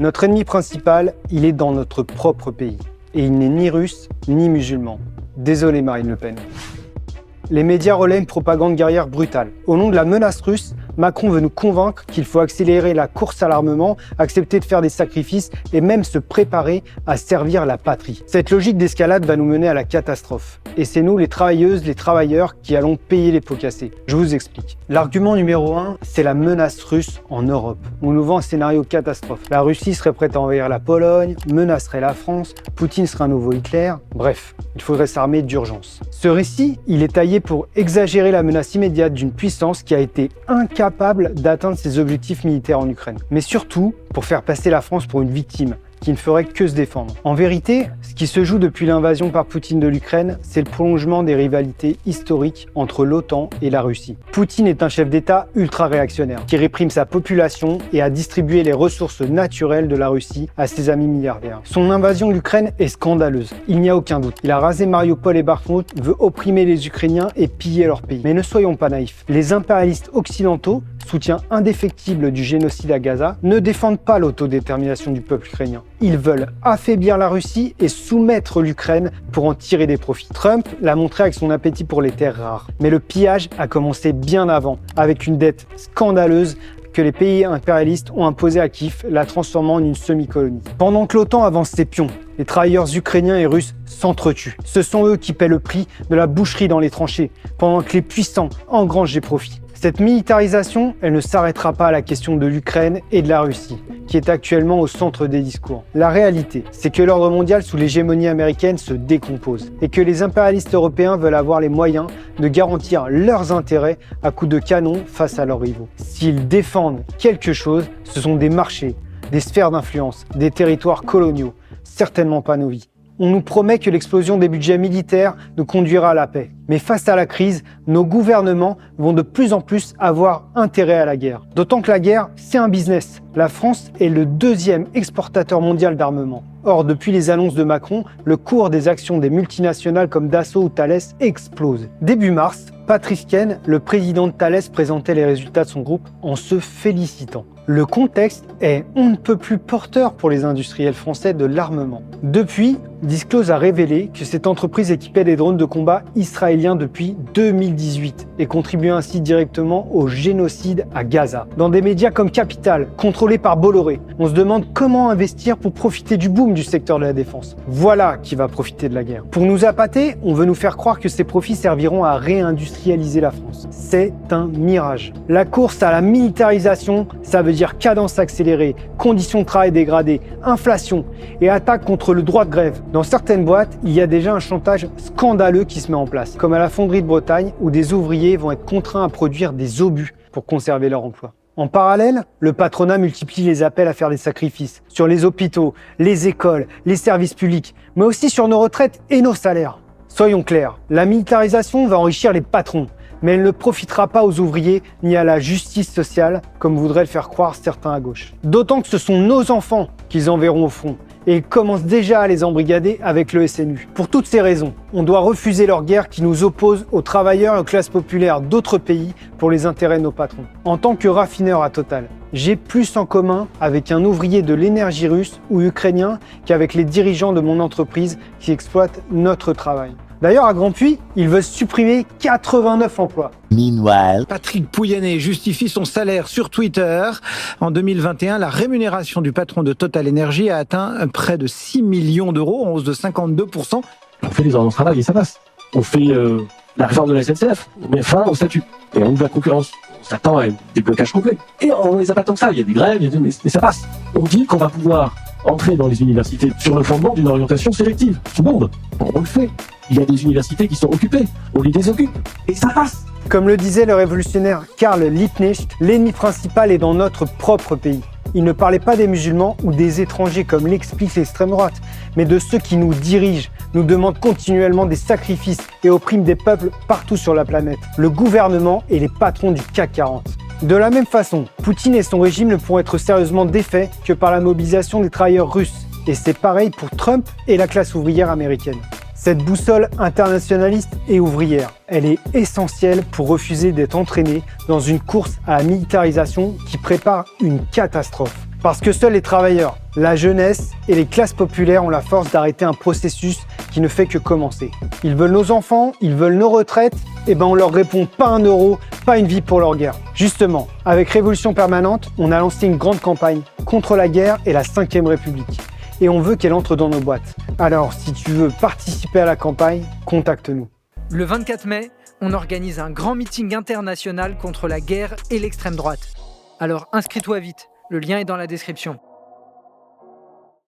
Notre ennemi principal, il est dans notre propre pays. Et il n'est ni russe, ni musulman. Désolé Marine Le Pen. Les médias relaient une propagande guerrière brutale. Au nom de la menace russe, Macron veut nous convaincre qu'il faut accélérer la course à l'armement, accepter de faire des sacrifices et même se préparer à servir la patrie. Cette logique d'escalade va nous mener à la catastrophe. Et c'est nous, les travailleuses, les travailleurs, qui allons payer les pots cassés. Je vous explique. L'argument numéro 1, c'est la menace russe en Europe. On nous vend un scénario catastrophe. La Russie serait prête à envahir la Pologne, menacerait la France, Poutine serait un nouveau Hitler. Bref, il faudrait s'armer d'urgence. Ce récit, il est taillé pour exagérer la menace immédiate d'une puissance qui a été incapable d'atteindre ses objectifs militaires en Ukraine. Mais surtout, pour faire passer la France pour une victime qui ne ferait que se défendre. En vérité, ce qui se joue depuis l'invasion par Poutine de l'Ukraine, c'est le prolongement des rivalités historiques entre l'OTAN et la Russie. Poutine est un chef d'État ultra-réactionnaire qui réprime sa population et a distribué les ressources naturelles de la Russie à ses amis milliardaires. Son invasion de l'Ukraine est scandaleuse, il n'y a aucun doute. Il a rasé Mariupol et Bakhmout, veut opprimer les Ukrainiens et piller leur pays. Mais ne soyons pas naïfs. Les impérialistes occidentaux, soutien indéfectible du génocide à Gaza, ne défendent pas l'autodétermination du peuple ukrainien. Ils veulent affaiblir la Russie et soumettre l'Ukraine pour en tirer des profits. Trump l'a montré avec son appétit pour les terres rares. Mais le pillage a commencé bien avant, avec une dette scandaleuse que les pays impérialistes ont imposée à Kiev, la transformant en une semi-colonie. Pendant que l'OTAN avance ses pions, les travailleurs ukrainiens et russes s'entretuent. Ce sont eux qui paient le prix de la boucherie dans les tranchées, pendant que les puissants engrangent des profits. Cette militarisation, elle ne s'arrêtera pas à la question de l'Ukraine et de la Russie, qui est actuellement au centre des discours. La réalité, c'est que l'ordre mondial sous l'hégémonie américaine se décompose et que les impérialistes européens veulent avoir les moyens de garantir leurs intérêts à coups de canon face à leurs rivaux. S'ils défendent quelque chose, ce sont des marchés, des sphères d'influence, des territoires coloniaux, certainement pas nos vies. On nous promet que l'explosion des budgets militaires nous conduira à la paix. Mais face à la crise, nos gouvernements vont de plus en plus avoir intérêt à la guerre. D'autant que la guerre, c'est un business. La France est le deuxième exportateur mondial d'armement. Or, depuis les annonces de Macron, le cours des actions des multinationales comme Dassault ou Thales explose. Début mars, Patrice Ken, le président de Thales, présentait les résultats de son groupe en se félicitant. Le contexte est on ne peut plus porteur pour les industriels français de l'armement. Depuis, Disclose a révélé que cette entreprise équipait des drones de combat israéliens depuis 2018 et contribuait ainsi directement au génocide à Gaza. Dans des médias comme Capital, contrôlés par Bolloré, on se demande comment investir pour profiter du boom du secteur de la défense. Voilà qui va profiter de la guerre. Pour nous appâter, on veut nous faire croire que ces profits serviront à réindustrialiser la France. C'est un mirage. La course à la militarisation, ça veut dire cadence accélérée, conditions de travail dégradées, inflation et attaque contre le droit de grève. Dans certaines boîtes, il y a déjà un chantage scandaleux qui se met en place, comme à la fonderie de Bretagne où des ouvriers vont être contraints à produire des obus pour conserver leur emploi. En parallèle, le patronat multiplie les appels à faire des sacrifices sur les hôpitaux, les écoles, les services publics, mais aussi sur nos retraites et nos salaires. Soyons clairs, la militarisation va enrichir les patrons, mais elle ne profitera pas aux ouvriers ni à la justice sociale, comme voudraient le faire croire certains à gauche. D'autant que ce sont nos enfants qu'ils enverront au front, et ils commencent déjà à les embrigader avec le SNU. Pour toutes ces raisons, on doit refuser leur guerre qui nous oppose aux travailleurs et aux classes populaires d'autres pays pour les intérêts de nos patrons. En tant que raffineur à Total, j'ai plus en commun avec un ouvrier de l'énergie russe ou ukrainien qu'avec les dirigeants de mon entreprise qui exploitent notre travail. D'ailleurs, à Grandpuits, ils veulent supprimer 89 emplois. Meanwhile, Patrick Pouyanné justifie son salaire sur Twitter. En 2021, la rémunération du patron de Total Energy a atteint près de 6 millions d'euros, en hausse de 52%. On fait les ordonnances de travail et ça passe. On fait la réforme de la SNCF, on met fin au statut et on ouvre la concurrence. On s'attend à des blocages complets. Et on les a pas tant que ça, il y a des grèves, mais ça passe. On dit qu'on va pouvoir entrer dans les universités sur le fondement d'une orientation sélective. Tout le monde, on le fait. Il y a des universités qui sont occupées, on les désoccupe, et ça passe. Comme le disait le révolutionnaire Karl Liebknecht, l'ennemi principal est dans notre propre pays. Il ne parlait pas des musulmans ou des étrangers comme l'explique l'extrême droite, mais de ceux qui nous dirigent, nous demandent continuellement des sacrifices et oppriment des peuples partout sur la planète. Le gouvernement et les patrons du CAC 40. De la même façon, Poutine et son régime ne pourront être sérieusement défaits que par la mobilisation des travailleurs russes. Et c'est pareil pour Trump et la classe ouvrière américaine. Cette boussole internationaliste et ouvrière, elle est essentielle pour refuser d'être entraîné dans une course à la militarisation qui prépare une catastrophe. Parce que seuls les travailleurs La jeunesse et les classes populaires ont la force d'arrêter un processus qui ne fait que commencer. Ils veulent nos enfants, ils veulent nos retraites, et on leur répond pas un euro, pas une vie pour leur guerre. Justement, avec Révolution Permanente, on a lancé une grande campagne contre la guerre et la 5e République. Et on veut qu'elle entre dans nos boîtes. Alors, si tu veux participer à la campagne, contacte-nous. Le 24 mai, on organise un grand meeting international contre la guerre et l'extrême droite. Alors inscris-toi vite, le lien est dans la description.